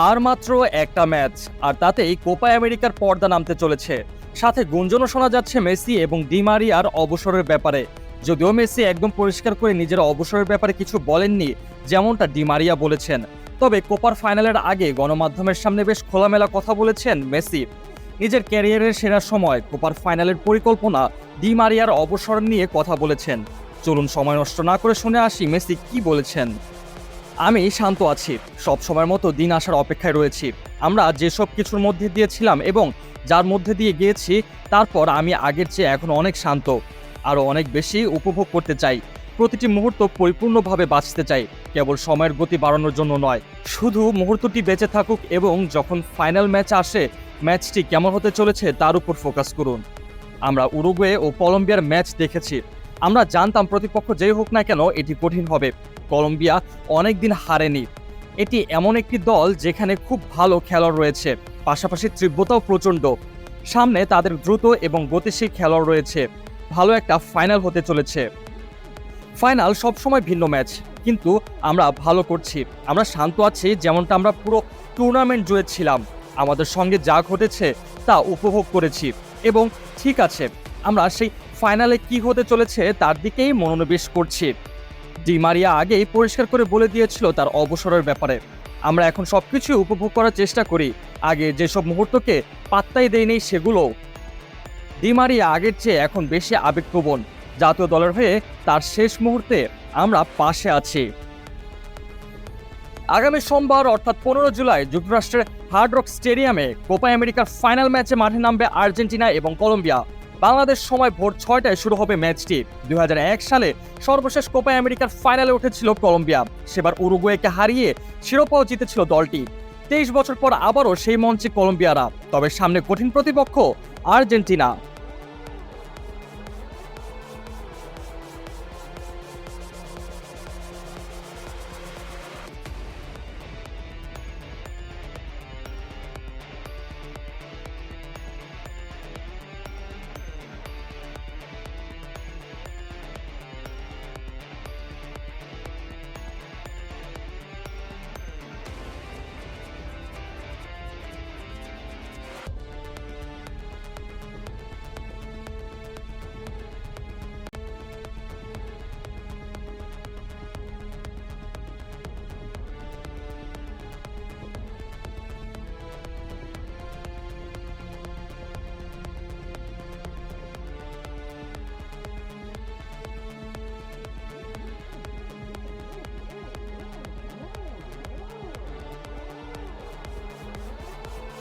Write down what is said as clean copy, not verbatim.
আর মাত্র একটা ম্যাচ, আর তাতেই কোপা আমেরিকার পর্দা নামতে চলেছে। সাথে গুঞ্জনও শোনা যাচ্ছে মেসি এবং ডি মারিয়ার অবসরের ব্যাপারে। যদিও মেসি একদম পরিষ্কার করে নিজের অবসরের ব্যাপারে কিছু বলেননি, যেমনটা ডি মারিয়া বলেছেন। তবে কোপার ফাইনালের আগে গণমাধ্যমের সামনে বেশ খোলামেলা কথা বলেছেন মেসি। নিজের ক্যারিয়ারের সেরা সময় কোপার ফাইনালের পরিকল্পনা, ডি মারিয়ার অবসর নিয়ে কথা বলেছেন। চলুন সময় নষ্ট না করে শুনে আসি মেসি কি বলেছেন। আমি শান্ত আছি, সব সময়ের মতো দিন আসার অপেক্ষায় রয়েছি। আমরা যেসব কিছুর মধ্যে দিয়েছিলাম এবং যার মধ্যে দিয়ে গিয়েছি, তারপর আমি আগের চেয়ে এখন অনেক শান্ত, আরও অনেক বেশি উপভোগ করতে চাই। প্রতিটি মুহূর্ত পরিপূর্ণভাবে বাঁচতে চাই, কেবল সময়ের গতি বাড়ানোর জন্য নয়। শুধু মুহূর্তটি বেঁচে থাকুক এবং যখন ফাইনাল ম্যাচ আসে, ম্যাচটি কেমন হতে চলেছে তার উপর ফোকাস করুন। আমরা উরুগুয়ে ও কলম্বিয়ার ম্যাচ দেখেছি। আমরা জানতাম প্রতিপক্ষ যেই হোক না কেন এটি কঠিন হবে। কলম্বিয়া অনেকদিন হারেনি। এটি এমন একটি দল যেখানে খুব ভালো খেলোয়াড় রয়েছে, পাশাপাশি তীব্রতাও প্রচণ্ড। সামনে তাদের দ্রুত এবং গতিশীল খেলোয়াড় রয়েছে। ভালো একটা ফাইনাল হতে চলেছে। ফাইনাল সবসময় ভিন্ন ম্যাচ, কিন্তু আমরা ভালো করছি। আমরা শান্ত আছি, যেমনটা আমরা পুরো টুর্নামেন্ট জুড়ে ছিলাম। আমাদের সঙ্গে যা ঘটেছে তা উপভোগ করেছি এবং ঠিক আছে, আমরা সেই ফাইনালে কি হতে চলেছে তার দিকেই মনোনিবেশ করছি। ডি মারিয়া আগেই পরিষ্কার করে বলে দিয়েছিল তার অবসরের ব্যাপারে। আমরা এখন সবকিছু উপভোগ করার চেষ্টা করি, আগে যেসব মুহূর্তকে পাত্তাই দেয়নি সেগুলো। ডি মারিয়া আগের চেয়ে এখন বেশি আবেগপ্রবণ। জাতীয় দলের হয়ে তার শেষ মুহূর্তে আমরা পাশে আছি। আগামী সোমবার অর্থাৎ 15 জুলাই যুক্তরাষ্ট্রের হার্ড রক স্টেডিয়ামে কোপা আমেরিকার ফাইনাল ম্যাচে মাঠে নামবে আর্জেন্টিনা এবং কলম্বিয়া। বাংলাদেশ সময় ভোর 6টায় শুরু হবে ম্যাচটি। 2001 সালে সর্বশেষ কোপা আমেরিকার ফাইনালে উঠেছিল কলম্বিয়া। সেবার উরুগুয়েকে হারিয়ে শিরোপাও জিতেছিল দলটি। 23 বছর পর আবারও সেই মঞ্চে কলম্বিয়ারা। তবে সামনে কঠিন প্রতিপক্ষ আর্জেন্টিনা।